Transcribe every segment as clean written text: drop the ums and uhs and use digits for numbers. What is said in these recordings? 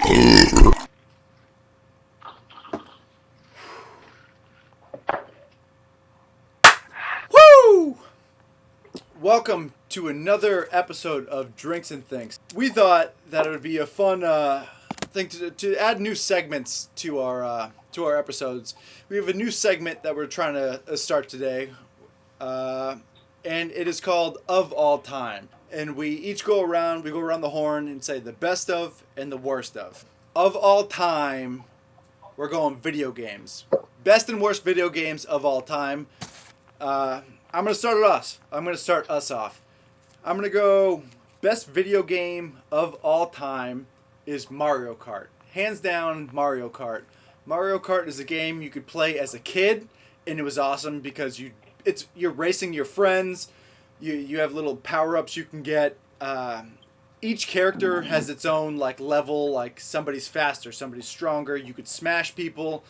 Woo! Welcome to another episode of Drinks and Things. We thought that it would be a fun thing to add new segments to our episodes. We have a new segment that we're trying to start today, and it is called Of All Time. And we each go around the horn and say the best of and the worst of. Of all time, we're going video games. Best and worst video games of all time. I'm going to start us off. I'm going to go best video game of all time is Mario Kart. Hands down, Mario Kart. Mario Kart is a game you could play as a kid, and it was awesome because you're racing your friends. You have little power-ups you can get. Each character has its own level, like somebody's faster, somebody's stronger. You could smash people.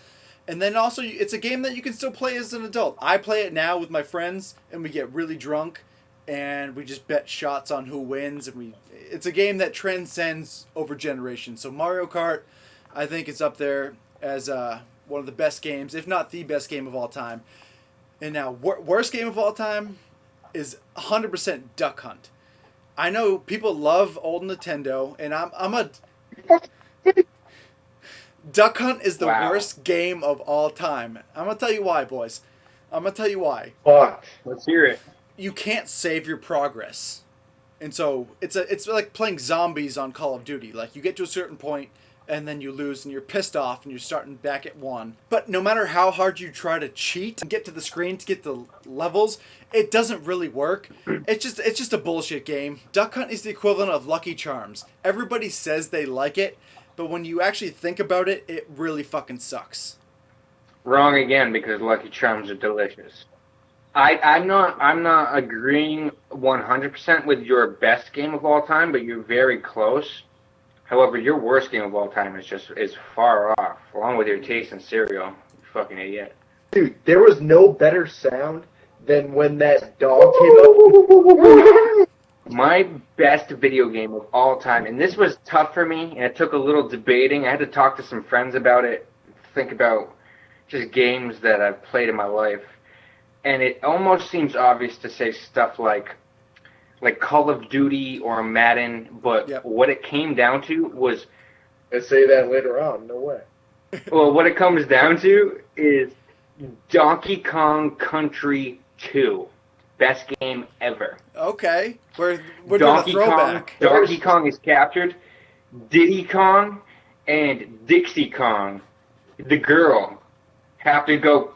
And then also, it's a game that you can still play as an adult. I play it now with my friends, and we get really drunk, and we just bet shots on who wins. And it's a game that transcends over generations. So Mario Kart, I think, is up there as one of the best games, if not the best game of all time. And now, worst game of all time is 100% Duck Hunt. I know people love old Nintendo, and I'm a... Duck Hunt is the worst game of all time. I'm going to tell you why, boys. I'm going to tell you why. Fuck. Let's hear it. You can't save your progress. And so it's like playing zombies on Call of Duty. Like, you get to a certain point, and then you lose, and you're pissed off, and you're starting back at 1. But no matter how hard you try to cheat and get to the screen to get the levels, it doesn't really work. It's just a bullshit game. Duck Hunt is the equivalent of Lucky Charms. Everybody says they like it, but when you actually think about it, it really fucking sucks. Wrong again, because Lucky Charms are delicious. I'm not agreeing 100% with your best game of all time, but you're very close. However, your worst game of all time is far off, along with your taste in cereal. You fucking idiot. Dude, there was no better sound than when that dog came up. My best video game of all time, and this was tough for me, and it took a little debating. I had to talk to some friends about it, think about just games that I've played in my life. And it almost seems obvious to say stuff like Call of Duty or Madden, but what it came down to was... I'll say that later on, no way. Well, what it comes down to is Donkey Kong Country 2. Best game ever. Okay. We're doing a throwback. Donkey Kong is captured. Diddy Kong and Dixie Kong, the girl, have to go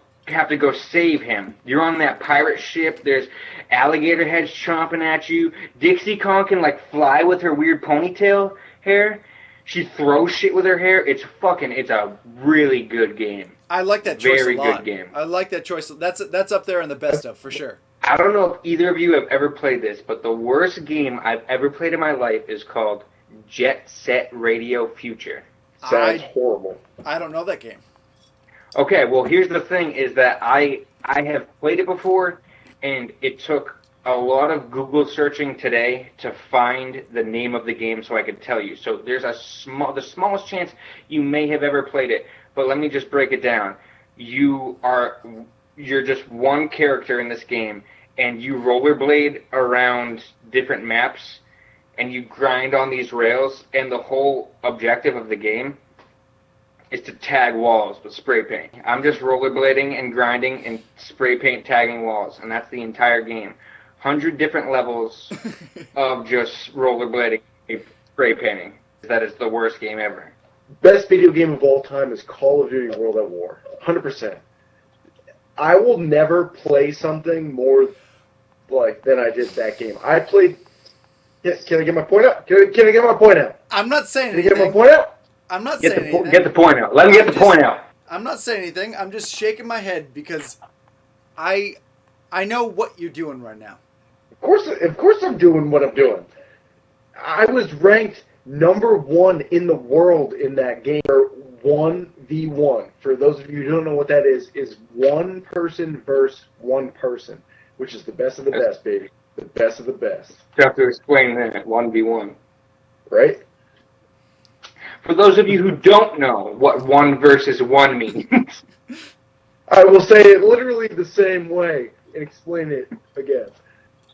save him. You're on that pirate ship. There's alligator heads chomping at you. Dixie Kong can fly with her weird ponytail hair. She throws shit with her hair. It's a really good game. I like that choice a lot. Very good game. I like that choice. That's up there in the best of, for sure. I don't know if either of you have ever played this, but the worst game I've ever played in my life is called Jet Set Radio Future. Sounds horrible. I don't know that game. Okay, well, here's the thing, is that I have played it before, and it took a lot of Google searching today to find the name of the game so I could tell you. So there's the smallest chance you may have ever played it, but let me just break it down. You're just one character in this game, and you rollerblade around different maps, and you grind on these rails, and the whole objective of the game is to tag walls with spray paint. I'm just rollerblading and grinding and spray paint tagging walls, and that's the entire game. 100 different levels of just rollerblading and spray painting. That is the worst game ever. Best video game of all time is Call of Duty World at War. 100%. I will never play something more than I did that game. I played... Can I get my point out? Can I get my point out? I'm not saying anything. Can I get my point out? I'm not saying anything. Get the point out. Let me get the point out. I'm not saying anything. I'm just shaking my head because I know what you're doing right now. Of course I'm doing what I'm doing. I was ranked number 1 in the world in that game. 1v1. For those of you who don't know what that is one person versus one person, which is the best of the best, baby. The best of the best. You have to explain that, 1v1. Right? For those of you who don't know what 1 versus 1 means. I will say it literally the same way and explain it again.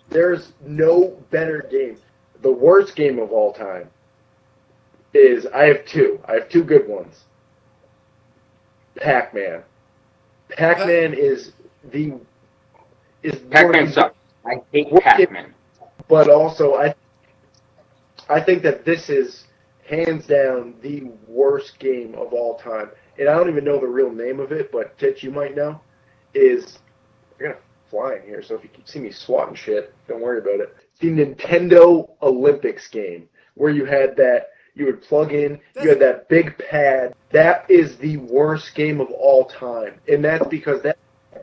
There's no better game. The worst game of all time is, I have two. I have two good ones. Pac-Man. Pac-Man is Pac-Man sucks. I hate Pac-Man. But also, I think that this is hands down the worst game of all time. And I don't even know the real name of it, but Titch, you might know. You're gonna fly in here, so if you see me swatting shit, don't worry about it. The Nintendo Olympics game, where you would plug in, you had that big pad. That is the worst game of all time. And that's because that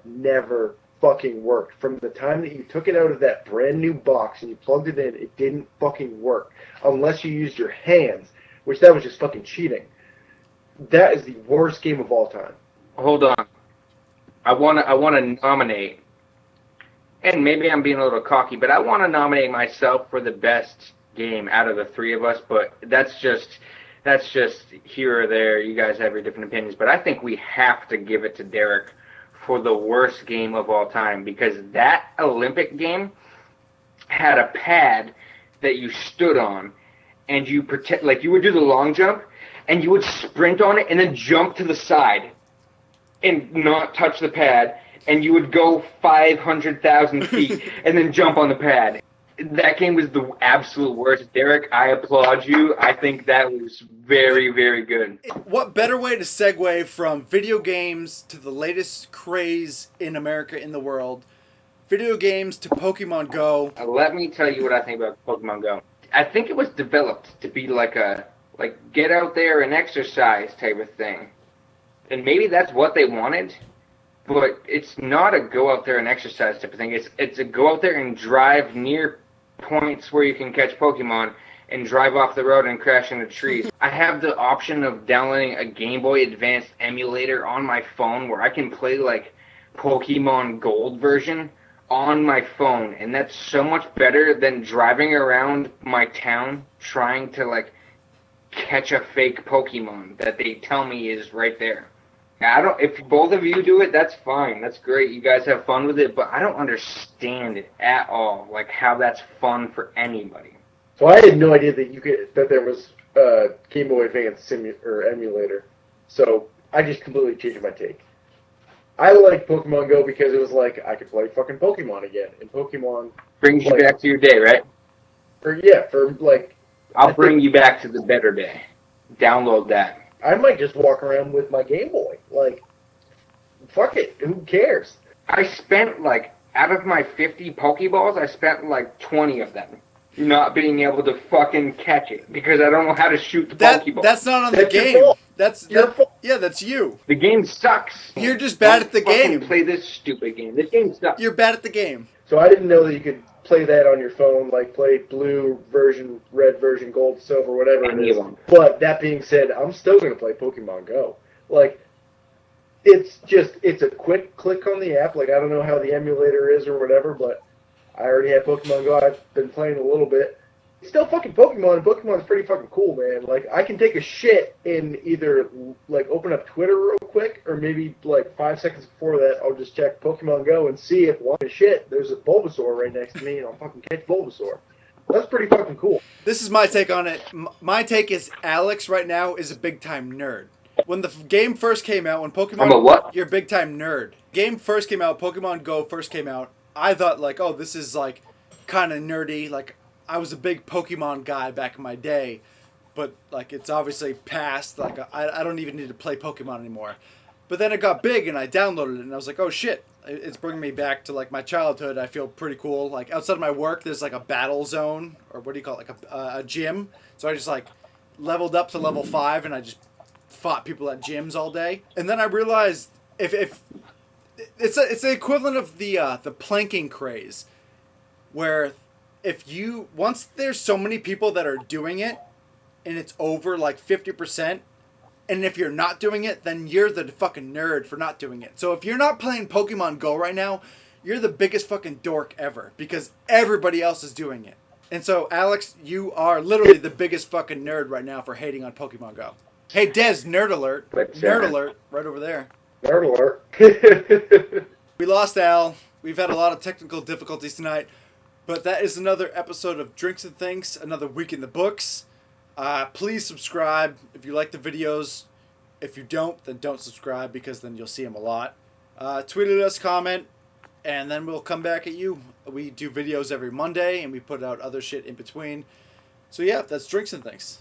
never fucking worked. From the time that you took it out of that brand new box and you plugged it in, it didn't fucking work. Unless you used your hands, which that was just fucking cheating. That is the worst game of all time. Hold on. I want to nominate, and maybe I'm being a little cocky, but I want to nominate myself for the best game out of the three of us, but that's just here or there. You guys have your different opinions, but I think we have to give it to Derek for the worst game of all time, because that Olympic game had a pad that you stood on, and you you would do the long jump, and you would sprint on it and then jump to the side and not touch the pad, and you would go 500,000 feet and then jump on the pad. That game was the absolute worst. Derek, I applaud you. I think that was very, very good. What better way to segue from video games to the latest craze in America, in the world, video games to Pokemon Go? Let me tell you what I think about Pokemon Go. I think it was developed to be like get out there and exercise type of thing. And maybe that's what they wanted, but it's not a go out there and exercise type of thing. It's a go out there and drive near points where you can catch Pokemon and drive off the road and crash into trees. I have the option of downloading a Game Boy Advance emulator on my phone where I can play like Pokemon Gold version on my phone, and that's so much better than driving around my town trying to catch a fake Pokemon that they tell me is right there. If both of you do it, that's fine. That's great. You guys have fun with it, but I don't understand it at all, how that's fun for anybody. So I had no idea that there was a Game Boy Advance emulator. So I just completely changed my take. I like Pokemon Go because it was I could play fucking Pokemon again, and Pokemon brings you back to your day, right? I'll bring you back to the better day. Download that. I might just walk around with my Game Boy. Fuck it. Who cares? I spent, out of my 50 Pokeballs, I spent, 20 of them not being able to fucking catch it because I don't know how to shoot the Pokeball. That's not on the game. That's you. The game sucks. You're just bad at the game. Play this stupid game. This game sucks. You're bad at the game. So I didn't know that you could play that on your phone, play blue version, red version, gold, silver, whatever it is. But that being said, I'm still going to play Pokemon Go. It's a quick click on the app. I don't know how the emulator is or whatever, but I already have Pokemon Go. I've been playing a little bit. It's still fucking Pokemon, and Pokemon's pretty fucking cool, man. I can take a shit and either, open up Twitter real quick, or maybe, 5 seconds before that, I'll just check Pokemon Go and see if, shit, there's a Bulbasaur right next to me, and I'll fucking catch Bulbasaur. That's pretty fucking cool. This is my take on it. My take is Alex right now is a big-time nerd. When the game first came out, when Pokemon... I'm a what? You're a big-time nerd. Game first came out, Pokemon Go first came out, I thought, oh, this is, kind of nerdy. I was a big Pokemon guy back in my day, but, it's obviously past. I don't even need to play Pokemon anymore. But then it got big, and I downloaded it, and I was like, oh, shit. It's bringing me back to, my childhood. I feel pretty cool. Outside of my work, there's, a battle zone, or what do you call it, a gym. So I just, leveled up to level 5, and I just fought people at gyms all day. And then I realized if it's the equivalent of the planking craze, where once there's so many people that are doing it, and it's over 50%, and if you're not doing it, then you're the fucking nerd for not doing it. So if you're not playing Pokemon Go right now, you're the biggest fucking dork ever, because everybody else is doing it. And so, Alex, you are literally the biggest fucking nerd right now for hating on Pokemon Go. Hey, Des, nerd alert. But, Nerd alert, right over there. Nerd alert. We lost Al. We've had a lot of technical difficulties tonight. But that is another episode of Drinks and Things, another week in the books. Please subscribe if you like the videos. If you don't, then don't subscribe because then you'll see them a lot. Tweet at us, comment, and then we'll come back at you. We do videos every Monday, and we put out other shit in between. So yeah, that's Drinks and Things.